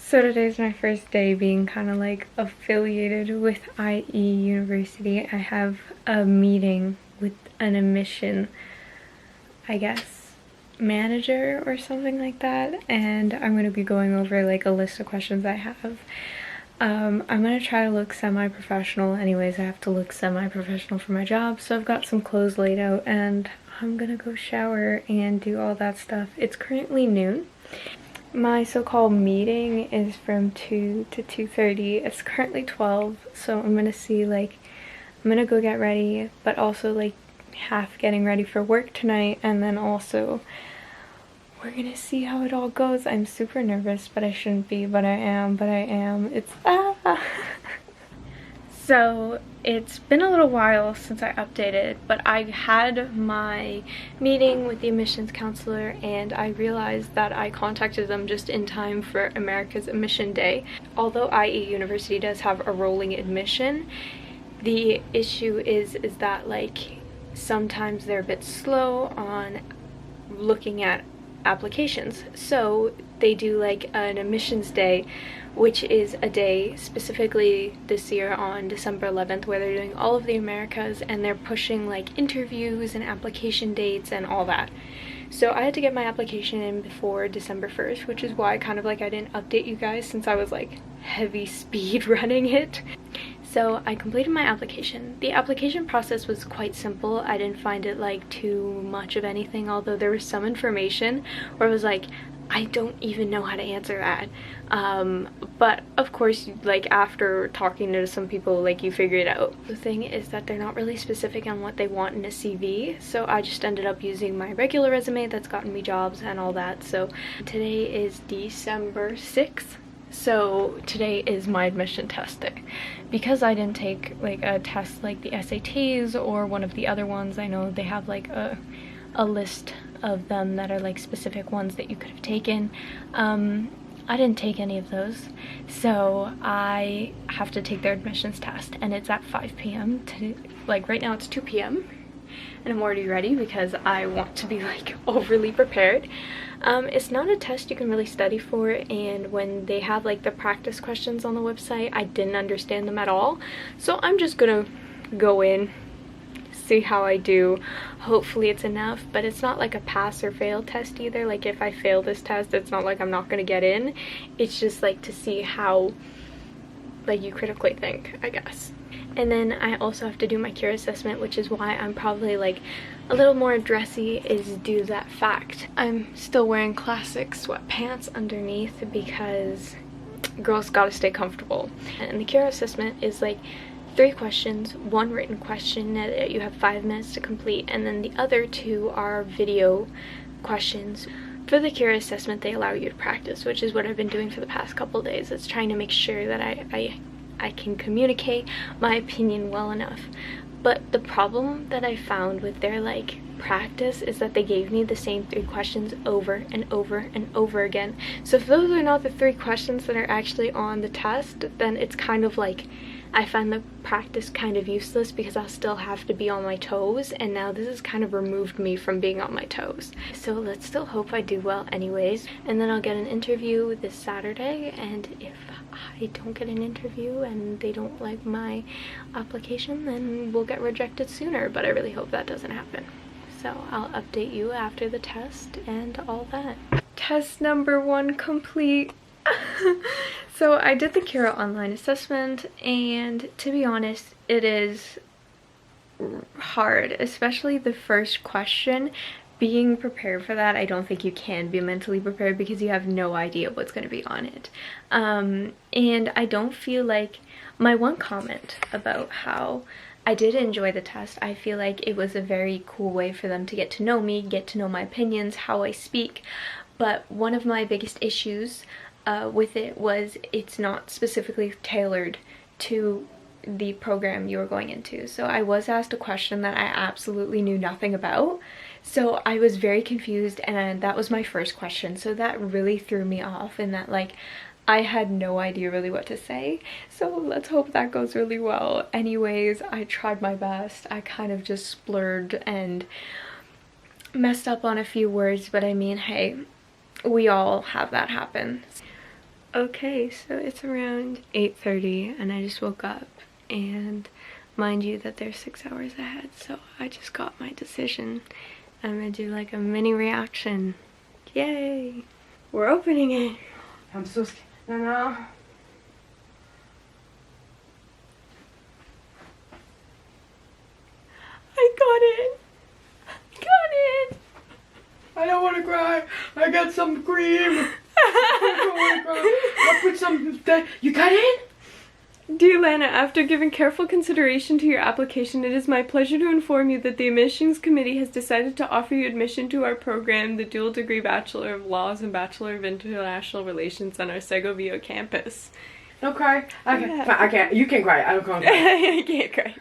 So today's my first day being kind of like affiliated with IE University. I have a meeting with an admission, I guess, manager or something like that, and I'm going to be going over like a list of questions I have. I'm going to try to look semi-professional. Anyways, I have to look semi-professional for my job, so I've got some clothes laid out and I'm gonna go shower and do all that stuff. It's currently noon. My so-called meeting is from 2 to 2:30. It's currently 12, so I'm gonna see, like, I'm gonna go get ready, but also like half getting ready for work tonight, and then also we're gonna see how it all goes. I'm super nervous, but I shouldn't be, but I am. It's So it's been a little while since I updated, but I had my meeting with the admissions counselor and I realized that I contacted them just in time for America's Admission Day. Although IE University does have a rolling admission, the issue is that like sometimes they're a bit slow on looking at applications. So they do like an admissions day, which is a day specifically this year on December 11th where they're doing all of the Americas and they're pushing like interviews and application dates and all that. So I had to get my application in before December 1st, which is why kind of like I didn't update you guys since I was like heavy speed running it. So I completed my application. The application process was quite simple. I didn't find it like too much of anything, although there was some information where I was like, I don't even know how to answer that. But of course, like after talking to some people, like you figure it out. The thing is that they're not really specific on what they want in a CV, so I just ended up using my regular resume that's gotten me jobs and all that. So today is December 6th. So today is my admission test day. Because I didn't take like a test like the SATs or one of the other ones, I know they have like a list of them that are like specific ones that you could have taken. I didn't take any of those, so I have to take their admissions test, and it's at 5 p.m. Like right now it's 2 p.m. and I'm already ready because I want to be like overly prepared. It's not a test you can really study for, and when they have like the practice questions on the website, I didn't understand them at all, so I'm just gonna go in, see how I do. Hopefully it's enough, but it's not like a pass or fail test either. Like if I fail this test, it's not like I'm not gonna get in. It's just like to see how like you critically think, I guess. And then I also have to do my cure assessment, which is why I'm probably like a little more dressy, is due to that fact. I'm still wearing classic sweatpants underneath because girls gotta stay comfortable. And the cure assessment is like 3 questions, 1 written question that you have 5 minutes to complete, and then the other 2 are video questions. For the cure assessment, they allow you to practice, which is what I've been doing for the past couple days. It's trying to make sure that I can communicate my opinion well enough. But the problem that I found with their like practice is that they gave me the same 3 questions over and over and over again. So if those are not the 3 questions that are actually on the test, then it's kind of like I find the practice kind of useless because I'll still have to be on my toes, and now this has kind of removed me from being on my toes. So let's still hope I do well anyways, and then I'll get an interview this Saturday, and if I don't get an interview and they don't like my application, then we'll get rejected sooner, but I really hope that doesn't happen. So I'll update you after the test and all that. Test number 1 complete. So I did the Kira online assessment, and to be honest, it is hard, especially the first question. Being prepared for that, I don't think you can be mentally prepared because you have no idea what's going to be on it. And I don't feel like my one comment about how I did enjoy the test, I feel like it was a very cool way for them to get to know me, get to know my opinions, how I speak. But one of my biggest issues with it was it's not specifically tailored to the program you were going into. So I was asked a question that I absolutely knew nothing about, so I was very confused, and that was my first question, so that really threw me off, and that like I had no idea really what to say. So let's hope that goes really well. Anyways, I tried my best. I kind of just splurred and messed up on a few words, but I mean, hey, we all have that happen. Okay, so it's around 8:30 and I just woke up, and mind you that they're 6 hours ahead, so I just got my decision. I'm gonna do like a mini reaction. Yay! We're opening it. I'm so scared. No. I got it! Got it! I don't want to cry. I got some cream. I don't want to cry. I put some. You got it? Dear Lana, after giving careful consideration to your application, it is my pleasure to inform you that the admissions committee has decided to offer you admission to our program, the dual degree Bachelor of Laws and Bachelor of International Relations on our Segovia campus. Don't cry. I can't. You can cry. I don't cry. I can't cry.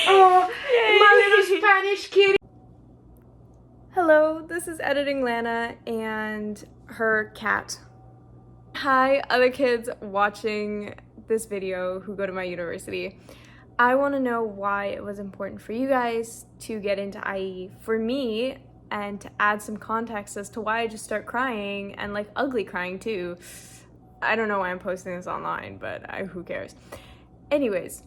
Oh, my little Spanish kitty. Hello, this is Editing Lana and her cat. Hi, other kids watching this video who go to my university. I want to know why it was important for you guys to get into IE. For me, and to add some context as to why I just start crying, and like ugly crying too. I don't know why I'm posting this online, but who cares? Anyways,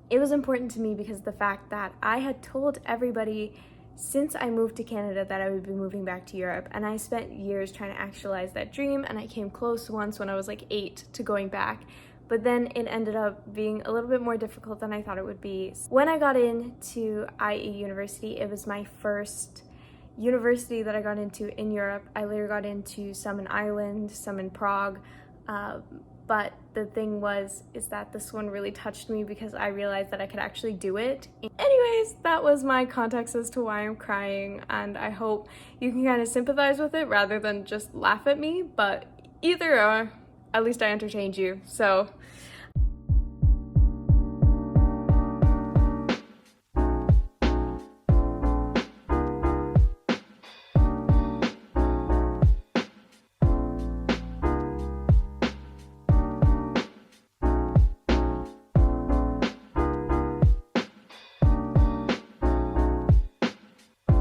it was important to me because of the fact that I had told everybody since I moved to Canada that I would be moving back to Europe, and I spent years trying to actualize that dream, and I came close once when I was like 8 to going back, but then it ended up being a little bit more difficult than I thought it would be. When I got into IE University, it was my first university that I got into in Europe. I later got into some in Ireland, some in Prague, but the thing is that this one really touched me because I realized that I could actually do it. Anyways, that was my context as to why I'm crying, and I hope you can kind of sympathize with it rather than just laugh at me, but either or, at least I entertained you. So